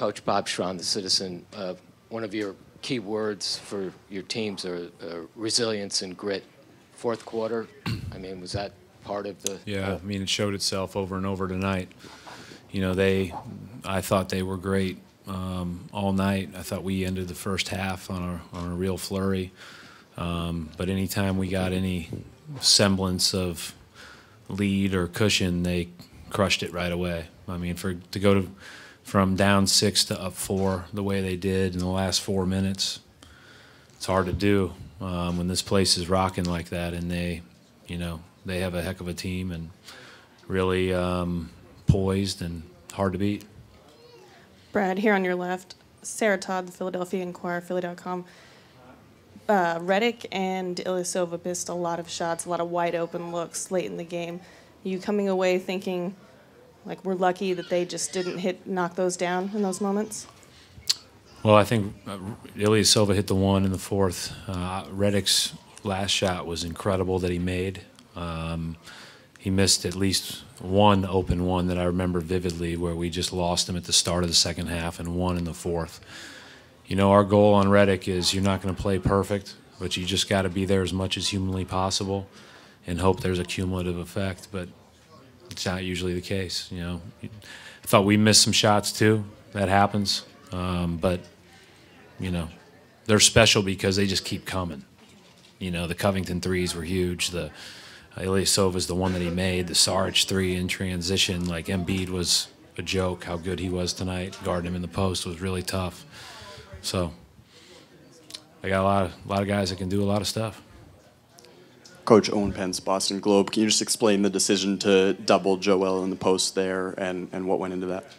Coach Bob Schron, the Citizen, one of your key words for your teams are resilience and grit. Fourth quarter, I mean, was that part of the? Yeah, I mean, it showed itself over and over tonight. You know, I thought they were great all night. I thought we ended the first half on a real flurry. But anytime we got any semblance of lead or cushion, they crushed it right away. I mean, to go from down 6 to up 4 the way they did in the last 4 minutes, it's hard to do when this place is rocking like that. And they have a heck of a team and really poised and hard to beat. Brad, here on your left, Sarah Todd, the Philadelphia Inquirer, Philly.com. Redick and Ilyasova missed a lot of shots, a lot of wide open looks late in the game. Are you coming away thinking, like, we're lucky that they just didn't knock those down in those moments? Well, I think Ilyasova hit the one in the fourth. Redick's last shot was incredible that he made. He missed at least one open one that I remember vividly where we just lost him at the start of the second half and one in the fourth. You know, our goal on Redick is you're not going to play perfect, but you just got to be there as much as humanly possible and hope there's a cumulative effect, but it's not usually the case, you know. I thought we missed some shots too. That happens. But, you know, they're special because they just keep coming. You know, the Covington threes were huge. The Ilyasova's the one that he made. The Saric three in transition, like Embiid was a joke how good he was tonight. Guarding him in the post was really tough. So I got a lot of guys that can do a lot of stuff. Coach Owen Pence, Boston Globe. Can you just explain the decision to double Joel in the post there and what went into that?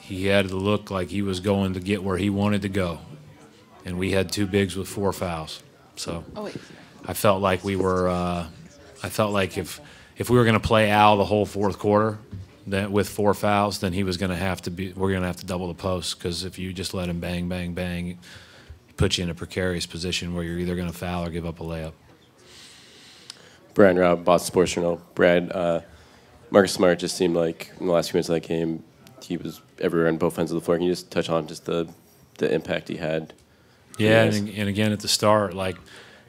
He had to look like he was going to get where he wanted to go, and we had two bigs with 4 fouls. So I felt like we were. I felt like if we were going to play Al the whole fourth quarter, that with 4 fouls, then he was going to have to be. We're going to have to double the post because if you just let him bang, bang, bang, it puts you in a precarious position where you're either going to foul or give up a layup. Brad Robb, Boston Sports Journal. Brad, Marcus Smart just seemed like in the last few minutes of that game, he was everywhere on both ends of the floor. Can you just touch on just the impact he had? Yeah, and again at the start, like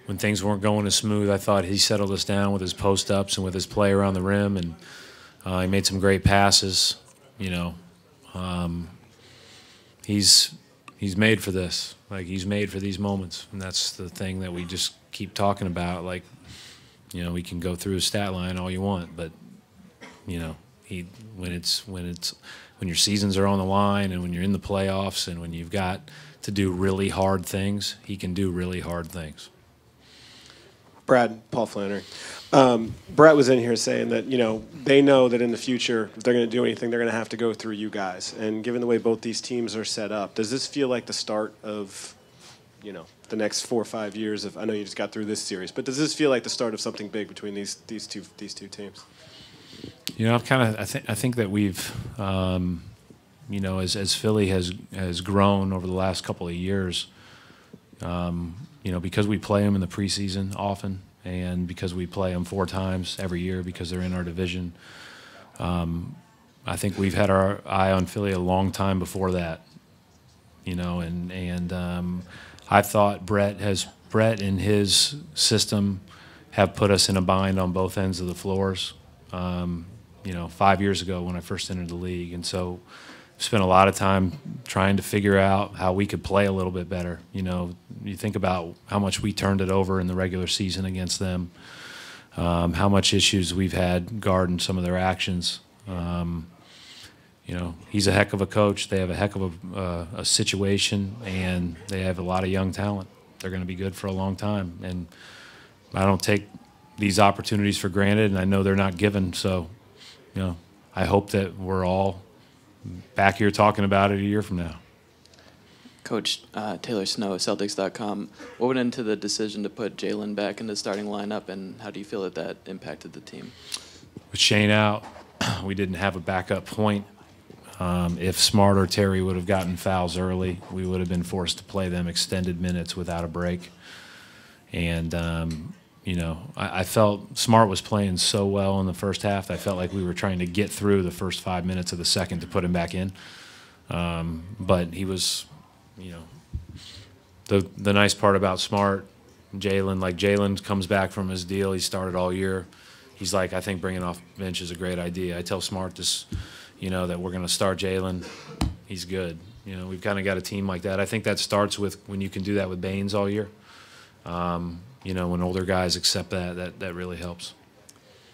when things weren't going as smooth, I thought he settled us down with his post-ups and with his play around the rim, and he made some great passes. You know, he's made for this. Like, he's made for these moments, and that's the thing that we just keep talking about. Like, you know, we can go through a stat line all you want, but you know, when your seasons are on the line and when you're in the playoffs and when you've got to do really hard things, he can do really hard things. Brad, Paul Flannery. Brett was in here saying that, you know, they know that in the future, if they're going to do anything, they're going to have to go through you guys. And given the way both these teams are set up, does this feel like the start of, you know, the next 4 or 5 years of? I know you just got through this series, but does this feel like the start of something big between these two teams? You know, I think that we've, you know, as Philly has grown over the last couple of years, you know, because we play them in the preseason often, and because we play them 4 times every year because they're in our division, I think we've had our eye on Philly a long time before that. You know, and I thought Brett and his system have put us in a bind on both ends of the floors. You know, 5 years ago when I first entered the league, and so spent a lot of time trying to figure out how we could play a little bit better. You know, you think about how much we turned it over in the regular season against them, how much issues we've had guarding some of their actions. You know, he's a heck of a coach. They have a heck of a situation, and they have a lot of young talent. They're going to be good for a long time, and I don't take these opportunities for granted, and I know they're not given. So, you know, I hope that we're all back here talking about it a year from now. Coach Taylor Snow, Celtics.com. What went into the decision to put Jalen back in the starting lineup, and how do you feel that impacted the team? With Shane out, we didn't have a backup point. If Smart or Terry would have gotten fouls early, we would have been forced to play them extended minutes without a break. And, you know, I felt Smart was playing so well in the first half. I felt like we were trying to get through the first 5 minutes of the second to put him back in. But he was, you know, the nice part about Smart, Jalen comes back from his deal. He started all year. He's like, I think bringing off bench is a great idea. I tell Smart this, you know, that we're going to start Jalen. He's good. You know, we've kind of got a team like that. I think that starts with when you can do that with Baines all year. You know, when older guys accept that really helps.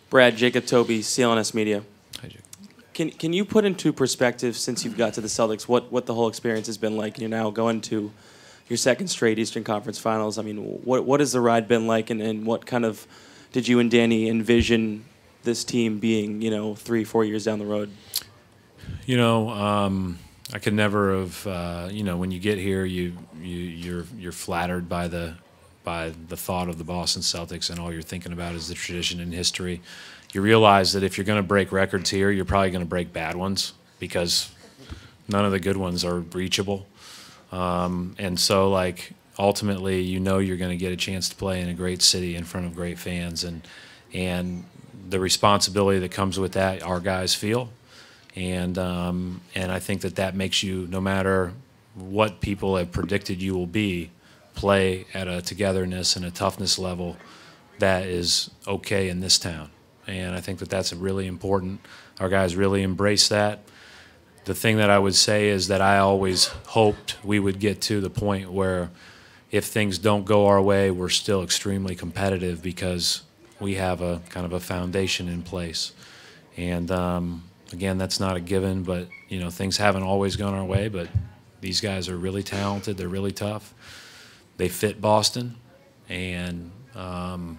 Brad, Jacob Toby, CLNS Media. Hi, Jake. Can you put into perspective, since you've got to the Celtics, what the whole experience has been like? You're now going to your second straight Eastern Conference Finals. I mean, what has the ride been like, and what kind of did you and Danny envision this team being, you know, 3-4 years down the road? You know, I could never have. You know, when you get here, you're flattered by the thought of the Boston Celtics, and all you're thinking about is the tradition and history. You realize that if you're going to break records here, you're probably going to break bad ones because none of the good ones are reachable. And so, like, ultimately, you know you're going to get a chance to play in a great city in front of great fans, and the responsibility that comes with that, our guys feel. And I think that makes you, no matter what people have predicted you will be, play at a togetherness and a toughness level that is okay in this town. And I think that that's really important. Our guys really embrace that. The thing that I would say is that I always hoped we would get to the point where if things don't go our way, we're still extremely competitive because we have a kind of a foundation in place. And again, that's not a given, but you know, things haven't always gone our way, but these guys are really talented, they're really tough. They fit Boston, and you know,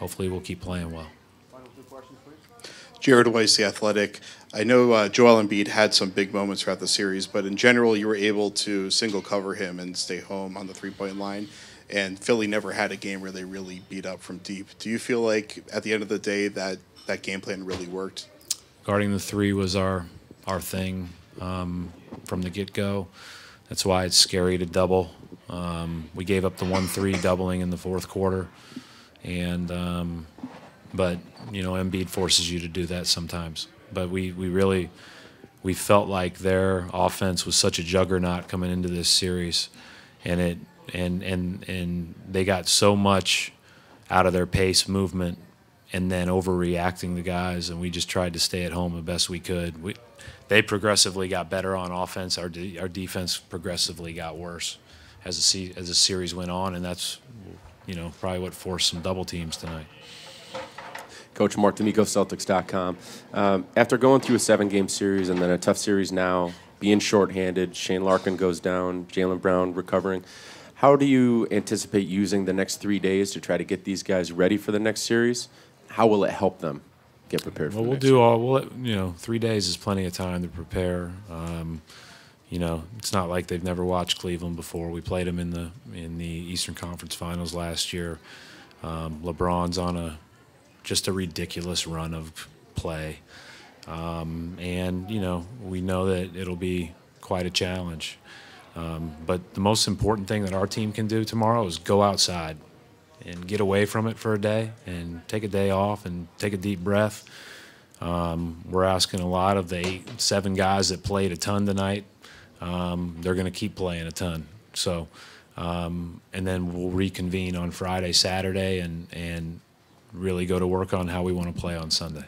hopefully we'll keep playing well. Final two questions, please. Jared Weiss, The Athletic. I know Joel Embiid had some big moments throughout the series, but in general, you were able to single cover him and stay home on the three-point line, and Philly never had a game where they really beat up from deep. Do you feel like at the end of the day that game plan really worked? Guarding the three was our thing from the get-go. That's why it's scary to double. We gave up the 1-3 doubling in the fourth quarter, and but you know, Embiid forces you to do that sometimes. But we felt like their offense was such a juggernaut coming into this series, and they got so much out of their pace movement and then overreacting the guys, and we just tried to stay at home the best we could. They progressively got better on offense. Our defense progressively got worse as the series went on, and that's, you know, probably what forced some double teams tonight. Coach Mark D'Amico, Celtics.com. After going through a 7-game series and then a tough series now, being shorthanded, Shane Larkin goes down, Jaylen Brown recovering, how do you anticipate using the next 3 days to try to get these guys ready for the next series? How will it help them get prepared for the next series? You know, 3 days is plenty of time to prepare. You know, it's not like they've never watched Cleveland before. We played them in the Eastern Conference Finals last year. LeBron's on just a ridiculous run of play. And, you know, we know that it'll be quite a challenge. But the most important thing that our team can do tomorrow is go outside and get away from it for a day and take a day off and take a deep breath. We're asking a lot of the 7 guys that played a ton tonight. They're going to keep playing a ton. So, and then we'll reconvene on Friday, Saturday, and really go to work on how we want to play on Sunday.